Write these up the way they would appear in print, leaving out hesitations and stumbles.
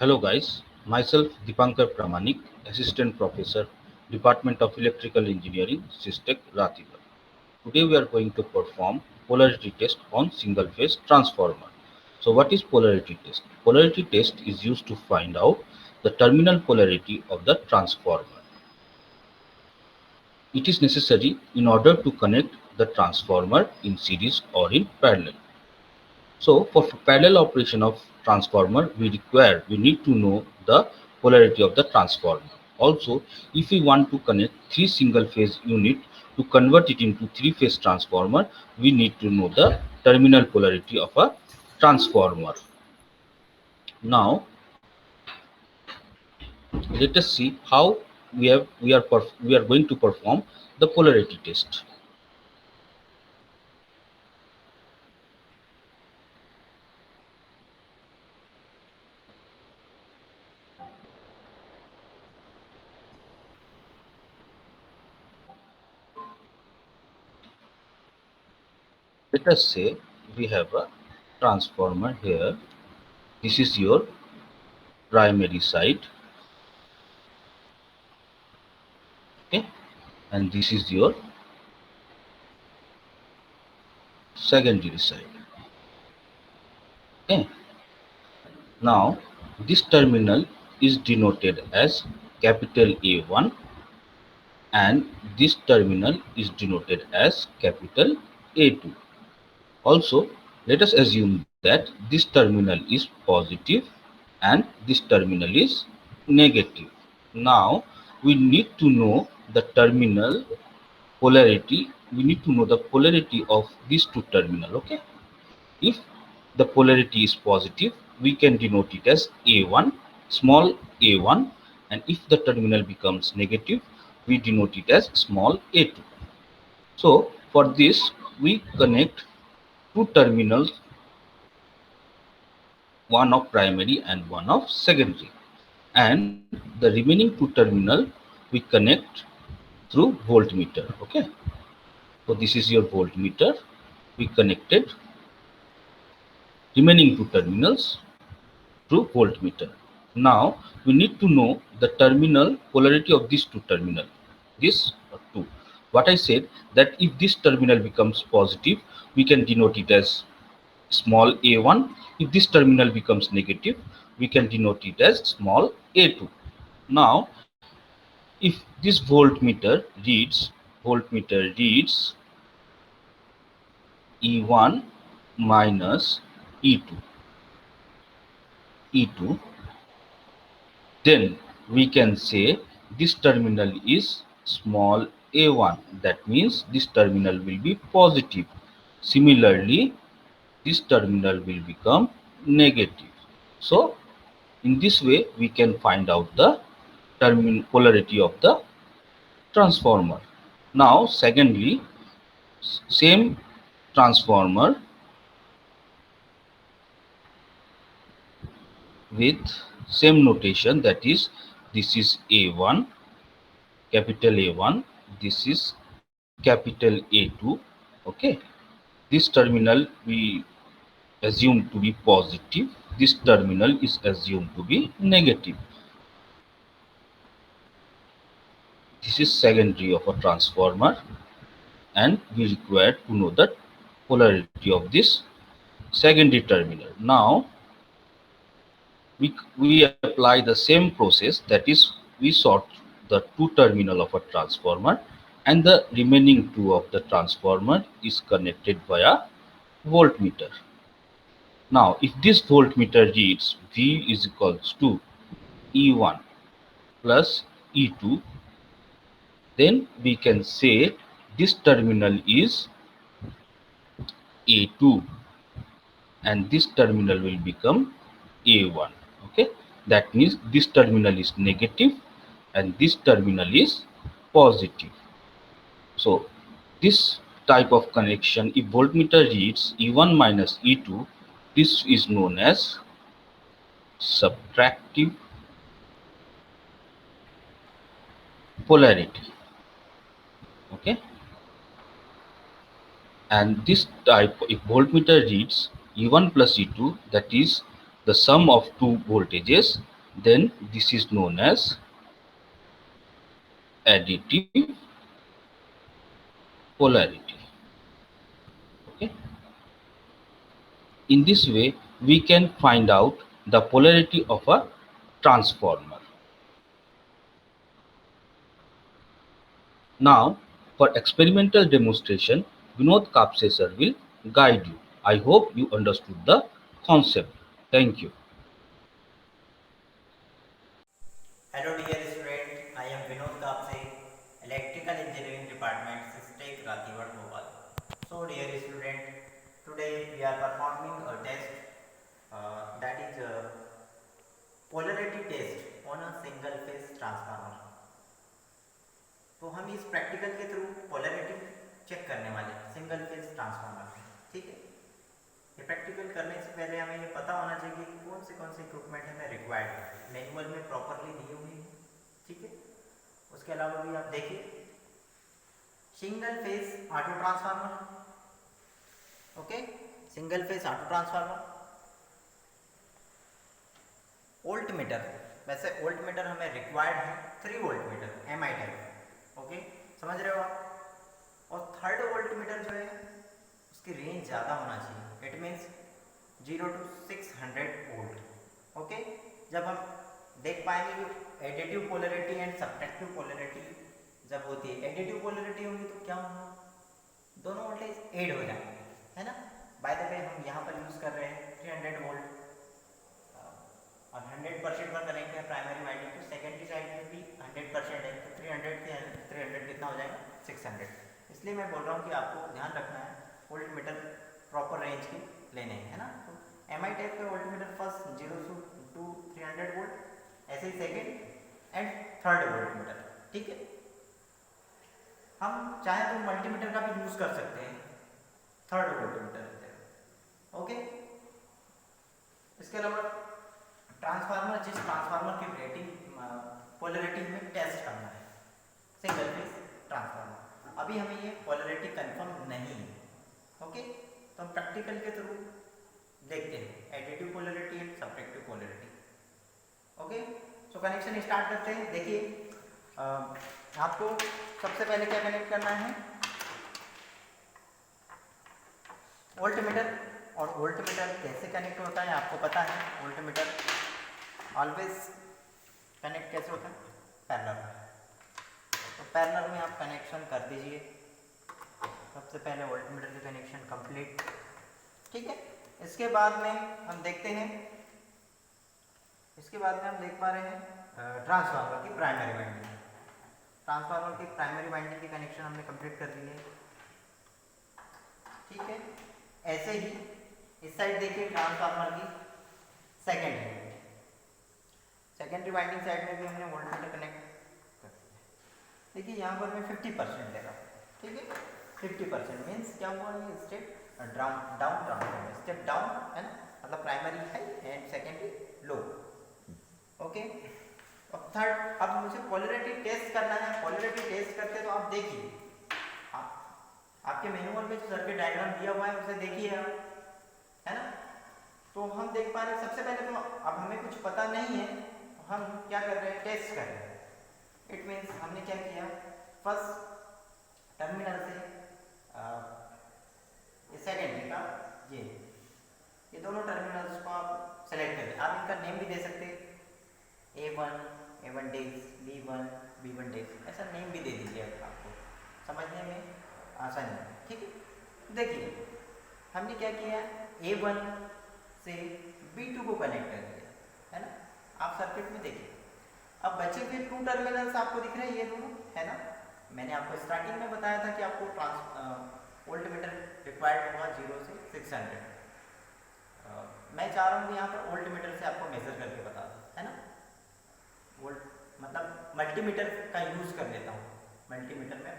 Hello guys, myself Dipankar Pramanik, Assistant Professor, Department of Electrical Engineering, SISTEC, Rathiwal. Today we are going to perform polarity test on single phase transformer. So what is polarity test? Polarity test is used to find out the terminal polarity of the transformer. It is necessary in order to connect the transformer in series or in parallel. So for parallel operation of transformer, we need to know the polarity of the transformer. Also, if we want to connect three single phase unit to convert it into three phase transformer, we need to know the terminal polarity of a transformer. Now, let us see how we are going to perform the polarity test. Let us say we have a transformer here. This is your primary side, okay, and this is your secondary side. Okay. Now this terminal is denoted as capital A1 and this terminal is denoted as capital A2. Also, let us assume that this terminal is positive and this terminal is negative. Now we need to know the terminal polarity. We need to know the polarity of these two terminal. Okay. If the polarity is positive, we can denote it as A1, small a1, and if the terminal becomes negative, we denote it as small a2. So for this, we connect two terminals, one of primary and one of secondary. And the remaining two terminal we connect through voltmeter. Okay. So this is your voltmeter. We connected remaining two terminals through voltmeter. Now we need to know the terminal polarity of these two terminal. This two. What I said that if this terminal becomes positive, we can denote it as small a1. If this terminal becomes negative, we can denote it as small a2. Now, if this voltmeter reads E1 minus E2, E2, then we can say this terminal is small a1. That means this terminal will be positive. Similarly, this terminal will become negative. So in this way we can find out the terminal polarity of the transformer. Now secondly, same transformer with same notation, that is this is A1, capital A1, this is capital A2. Okay, this terminal we assume to be positive, this terminal is assumed to be negative. This is secondary of a transformer and we require to know the polarity of this secondary terminal. Now we apply the same process, that is we sort the two terminal of a transformer and the remaining two of the transformer is connected via voltmeter. Now if this voltmeter reads V is equals to E1 plus E2, then we can say this terminal is A2 and this terminal will become A1. Okay, that means this terminal is negative and this terminal is positive. So this type of connection, if voltmeter reads E1 minus E2, this is known as subtractive polarity. Okay, and this type, if voltmeter reads E1 plus E2, that is the sum of two voltages, then this is known as additive polarity. Okay. In this way, we can find out the polarity of a transformer. Now, for experimental demonstration, Vinod Kapse sir will guide you. I hope you understood the concept. Thank you. Hello dear student, I am Vinod Kapse, Electrical Engineering Department, Sistek Ratiwad Bhopal. So dear student, today we are performing a test that is a polarity test on a single phase transformer. तो हम इस practical के through polarity check करने वाले single phase transformer में, ठीक है। ये प्रैक्टिकल करने से पहले हमें ये पता होना चाहिए कि कौन से इक्विपमेंट हमें रिक्वायर्ड है, मैनुअल में प्रॉपरली दी हुई है, ठीक है। उसके अलावा भी आप देखिए single phase auto transformer, okay, single phase auto transformer, volt meter, वैसे वोल्ट मीटर हमें रिक्वायर्ड है 3 volt meter MI type, okay, समझ रहे हो आप। और थर्ड वोल्ट मीटर जो है उसकी रेंज ज़्यादा होना चाहिए, it means 0 to 600 volt, okay. जब हम देख पाएंगे कि additive polarity and subtractive polarity जब होती है, एडिटिव पोलैरिटी होगी तो क्या होगा, दोनों वोल्टेज ऐड हो जाएंगे, है ना। बाय द वे हम यहाँ पर यूज़ कर रहे हैं 300 वोल्ट और 100% पर कनेक्ट है प्राइमरी वाइंडिंग, तो सेकेंडरी साइड में भी 100% है, तो 300 के 300 कितना हो जाएगा 600। इसलिए मैं बोल रहा हूँ कि आपको ध्यान रखना है वोल्ट मीटर प्रॉपर रेंज की लेने हैं, है ना। तो एम आई टाइप का volt meter first 0 to 300 volt, ऐसे ही second and third volt meter, ठीक है। हम चाहे तो मल्टीमीटर का भी यूज़ कर सकते हैं थर्ड वोल्ट मीटर, ओके। इसके अलावा ट्रांसफार्मर, जिस ट्रांसफार्मर की रेटिंग पोलैरिटी में टेस्ट करना है, सिंगल फेज ट्रांसफार्मर, अभी हमें ये पोलैरिटी कंफर्म नहीं है, ओके। तो हम प्रैक्टिकल के थ्रू देखते हैं additive polarity and subtractive polarity, okay. So connection start करते हैं। देखिए आपको सबसे पहले क्या कनेक्ट करना है, वोल्ट मीटर। और वोल्ट मीटर कैसे कनेक्ट होता है आपको पता है, वोल्ट मीटर ऑलवेज कनेक्ट कैसे होता है, पैरेलल। तो पैरेलल में आप कनेक्शन कर दीजिए, सबसे पहले वोल्ट मीटर की कनेक्शन कंप्लीट, ठीक है। इसके बाद में हम देखते हैं, इसके बाद में हम देख पा रहे हैं ट्रांसफार्मर की प्राइमरी वाइंडिंग। ट्रांसफार्मर की प्राइमरी वाइंडिंग की कनेक्शन हमने कंप्लीट कर दी है, ठीक है। ऐसे ही इस साइड देखिए ट्रांसफार्मर की सेकेंडरी वाइंडिंग साइड में भी हमने वोल्ट मीटर कनेक्ट कर दिया। देखिए यहाँ पर मैं 50% ले रहा हूँ, ठीक है। 50% मीन्स क्या हुआ, ये step down transformer, step down है ना, मतलब primary high and secondary low, okay. और थर्ड, अब मुझे पोलैरिटी टेस्ट करना है। पोलैरिटी टेस्ट करते तो आप देखिए, आपके मैनुअल में जो सर्किट डायग्राम दिया हुआ है उसे देखिए आप, है ना। तो हम देख पा रहे हैं सबसे पहले तो अब हमें कुछ पता नहीं है, तो हम क्या कर रहे हैं, टेस्ट कर रहे हैं। इट मीन्स हमने क्या किया, फर्स्ट टर्मिनल से ये सेकेंडरी का ये दोनों टर्मिनल्स को आप सेलेक्ट करें। आप इनका नेम भी दे सकते हैं, A1 डेज, B1 डेज, ऐसा नेम भी दे दीजिए आपको समझने में आसानी, ठीक है। देखिए हमने क्या किया, A1 से B2 को कनेक्ट कर दिया, है ना। आप सर्किट में देखिए, अब बचे हुए 2 टर्मिनल्स आपको दिख रहे हैं, ये दोनों, है ना। मैंने आपको स्टार्टिंग में बताया था कि आपको वोल्ट मीटर रिक्वायर्ड होगा 0 से 600। मैं चाह रहा हूँ कि यहाँ पर वोल्ट मीटर से आपको मेजर करके बता दूँ, है ना। वोल्ट मतलब मल्टीमीटर का यूज़ कर लेता हूँ, मल्टीमीटर में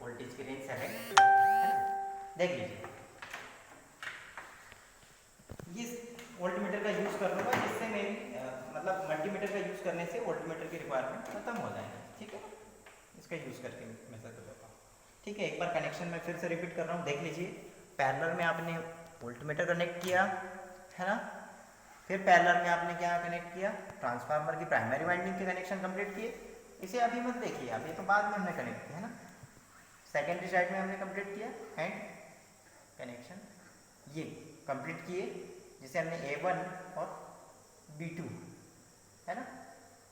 वोल्टेज की रेंज सेलेक्ट, है ना। देख लीजिए इस वोल्टमीटर का यूज़ कर लूँगा, जिससे मेरी मतलब मल्टीमीटर का यूज़ करने से वोल्टमीटर की रिक्वायरमेंट खत्म हो जाएगी, ठीक है। इसका यूज़ करके मेजर कर लेता हूँ, ठीक है। एक बार कनेक्शन में फिर से रिपीट कर रहा हूँ, देख लीजिए। पैरेलल में आपने वोल्टमीटर कनेक्ट किया, है ना। फिर पैरेलल में आपने क्या कनेक्ट किया, ट्रांसफार्मर की प्राइमरी वाइंडिंग के कनेक्शन कंप्लीट किए। इसे अभी मत देखिए, अभी तो बाद में हमने कनेक्ट किया है ना, सेकेंडरी साइड में हमने कंप्लीट किया एंड कनेक्शन ये कंप्लीट किए, जिसे हमने A1 और B2 है ना,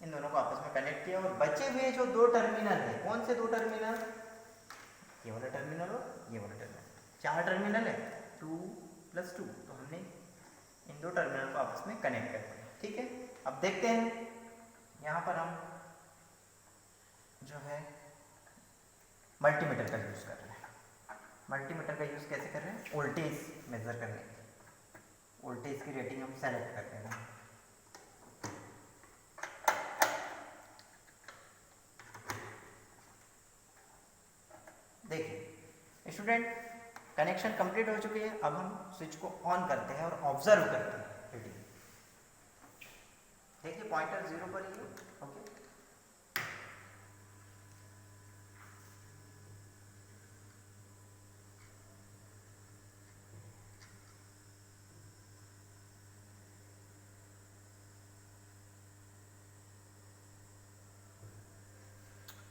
इन दोनों को आपस में कनेक्ट किया। और बचे हुए जो दो टर्मिनल है, कौन से दो टर्मिनल, ये वाला टर्मिनल और ये वाला टर्मिनल, 4 टर्मिनल है 2 + 2, तो हमने इन दो टर्मिनल को आपस में कनेक्ट कर दिया। ठीक है, अब देखते हैं यहाँ पर हम जो है मल्टीमीटर का यूज़ कर रहे हैं। मल्टीमीटर का यूज़ कैसे कर रहे हैं, वोल्टेज मेजर करने के लिए, वोल्टेज की रेटिंग हम सेलेक्ट करते हैं। देखिए स्टूडेंट, कनेक्शन कंप्लीट हो चुकी है। अब हम स्विच को ऑन करते हैं और ऑब्जर्व करते हैं रीडिंग। देखिए पॉइंटर 0 पर ही है। ओके,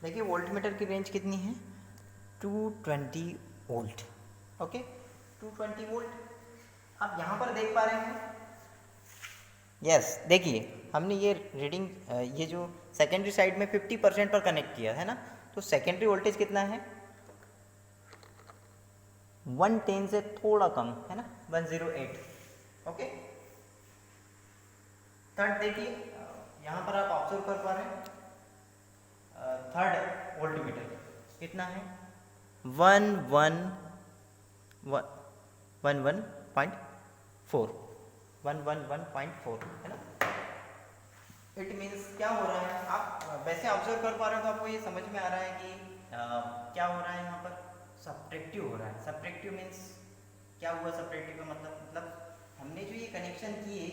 देखिए वोल्टमीटर की रेंज कितनी है, 220 वोल्ट। Okay, 220 volt. आप यहाँ पर देख पा रहे हैं, यस देखिए हमने ये रीडिंग, ये जो सेकेंडरी साइड में 50% पर कनेक्ट किया है ना, तो सेकेंडरी वोल्टेज कितना है, 110 से थोड़ा कम है ना, 108। ओके, थर्ड देखिए, यहाँ पर आप ऑब्जर्व कर पा रहे हैं, थर्ड वोल्टमीटर कितना है, 11.4 है ना। इट मीन्स क्या हो रहा है, आप वैसे ऑब्जर्व कर पा रहे हो तो आपको ये समझ में आ रहा है कि क्या हो रहा है यहाँ पर, सब्ट्रैक्टिव हो रहा है। सब्ट्रैक्टिव मीन्स क्या हुआ, सब्ट्रैक्टिव का मतलब हमने जो ये कनेक्शन किए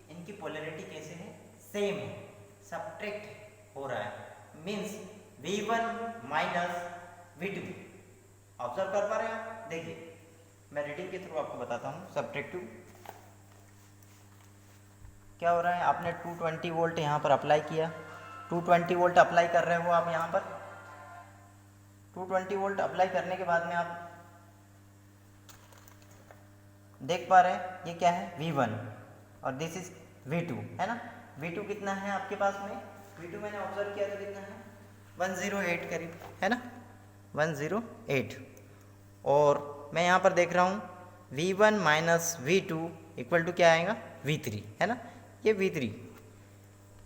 इनकी पोलैरिटी कैसे है, सेम है, सब्ट्रैक्ट हो रहा है। मीन्स V1 - V2 ऑब्जर्व कर पा रहे हैं आप। देखिए मैं रीडिंग के थ्रू आपको बताता हूँ। सब्ट्रैक्टिव क्या हो रहा है, आपने 220 वोल्ट यहाँ पर अप्लाई किया, 220 वोल्ट अप्लाई कर रहे हो आप यहाँ पर। 220 वोल्ट अप्लाई करने के बाद में आप देख पा रहे हैं ये क्या है, V1 और दिस इज V2 है ना। V2 कितना है आपके पास में, V2 मैंने ऑब्जर्व किया तो कितना है, 108 करीब है ना, 108। और मैं यहाँ पर देख रहा हूँ V1 - V2 = क्या आएगा, V3 है ना। ये V3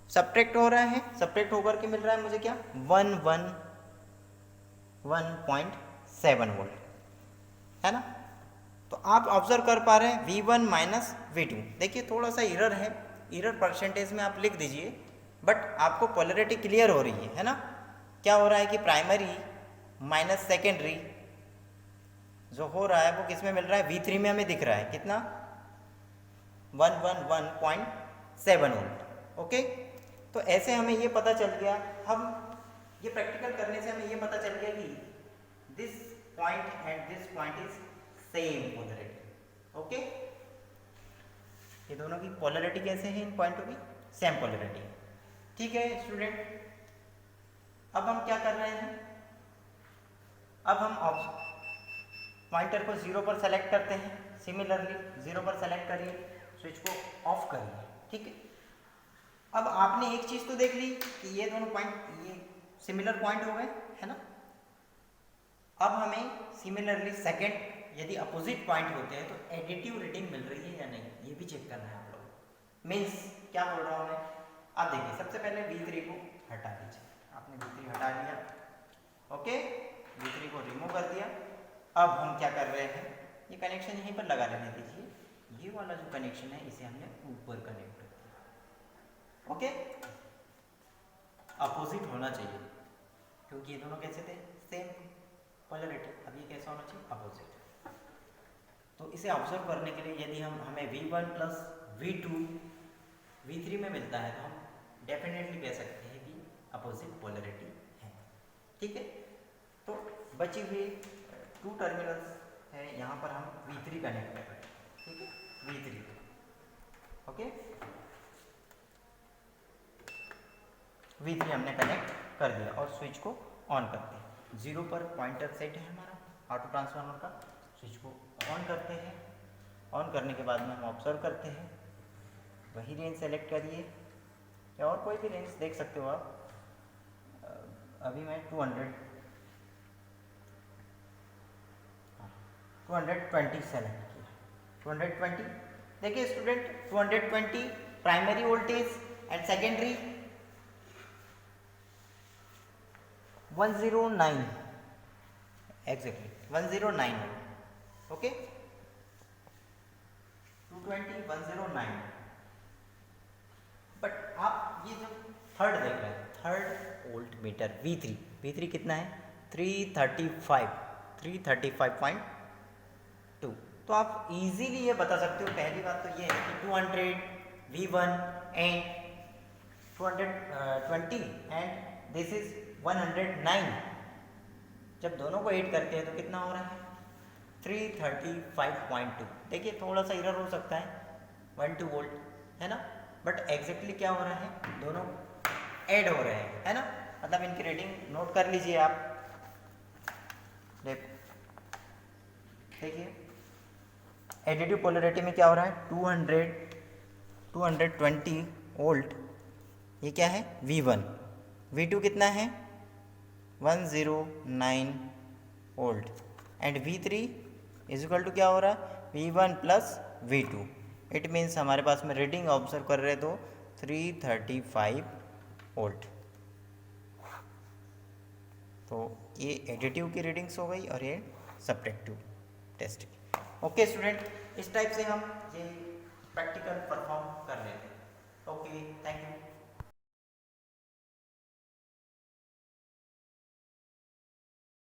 सब्ट्रैक्ट हो रहा है, सब्ट्रैक्ट होकर के मिल रहा है मुझे क्या, 111.7 वोल्ट है ना। तो आप ऑब्जर्व कर पा रहे हैं V1 - V2। देखिए थोड़ा सा एरर है, एरर परसेंटेज में आप लिख दीजिए, बट आपको पोलैरिटी क्लियर हो रही है ना। क्या हो रहा है कि प्राइमरी माइनस सेकेंडरी जो हो रहा है वो किस में मिल रहा है, V3 में हमें दिख रहा है कितना, 111.7 वोल्ट। ओके, तो ऐसे हमें ये पता चल गया, हम ये प्रैक्टिकल करने से हमें ये पता चल गया कि this point and this point is same polarity. Okay, ये दोनों की पोलैरिटी कैसे है, इन पॉइंटों की सेम पोलैरिटी। ठीक है स्टूडेंट, अब हम क्या कर रहे हैं, अब हम पॉइंटर को 0 पर सेलेक्ट करते हैं। सिमिलरली 0 पर सेलेक्ट करिए, स्विच को ऑफ करिए। ठीक है, अब आपने एक चीज़ तो देख ली कि ये दोनों पॉइंट ये सिमिलर पॉइंट हो गए है ना। अब हमें सिमिलरली सेकंड यदि अपोजिट पॉइंट होते हैं तो एडिटिव रीडिंग मिल रही है या नहीं, ये भी चेक करना है आप लोग। मीन्स क्या बोल रहा हूँ मैं, आप देखिए सबसे पहले V3 को हटा दीजिए। आपने V3 हटा लिया, ओके, V3 को रिमूव कर दिया। अब हम क्या कर रहे हैं, ये कनेक्शन यहीं पर लगा लेने दीजिए। ये वाला जो कनेक्शन है इसे हमने ऊपर कनेक्ट कर दिया। ओके, अपोजिट होना चाहिए क्योंकि ये दोनों कैसे थे, सेम पोलैरिटी। अब ये कैसा होना चाहिए, अपोजिट। तो इसे ऑब्जर्व करने के लिए यदि हमें V1 + V2 V3 में मिलता है तो हम डेफिनेटली कह सकते हैं कि अपोजिट पोलैरिटी है। ठीक है, तो बची हुई 2 टर्मिनल्स है, यहाँ पर हम V3 कनेक्ट कर रहे हैं। ठीक है, V3 ओके। V3 हमने कनेक्ट कर दिया और स्विच को ऑन करते हैं। 0 पर पॉइंटर सेट है हमारा ऑटो ट्रांसफार्मर का। स्विच को ऑन करते हैं। ऑन करने के बाद में हम ऑब्जर्व करते हैं, वही रेंज सेलेक्ट करिए या और कोई भी रेंज देख सकते हो आप। अभी मैं 220 सेलेक्ट किया। 220 देखिए student, 220 primary voltage and secondary 109 exactly 109 okay 220 109। But आप ये जो थर्ड देख रहे हैं, थर्ड वोल्ट मीटर V3 कितना है 335.2। तो आप इजीली ये बता सकते हो, पहली बात तो ये है कि 200 V1 and 220 and this is 109। जब दोनों को ऐड करते हैं तो कितना हो रहा है 335.2। देखिए थोड़ा सा एरर हो सकता है 1-2 वोल्ट है ना, बट एग्जैक्टली क्या हो रहा है, दोनों ऐड हो रहे हैं है ना। मतलब इनकी रीडिंग नोट कर लीजिए आप। देखिए एडिटिव पोलैरिटी में क्या हो रहा है 220 वोल्ट, ये क्या है V1। V2 कितना है 109 volt and V3 is equal to क्या हो रहा है V1 plus V2। It means हमारे पास में रीडिंग ऑब्जर्व कर रहे तो 335 वोल्ट। तो ये एडिटिव की रीडिंग्स हो गई और ये सब्ट्रैक्टिव टेस्ट की। ओके स्टूडेंट, इस टाइप से हम ये प्रैक्टिकल परफॉर्म कर लेते हैं। Okay thank you.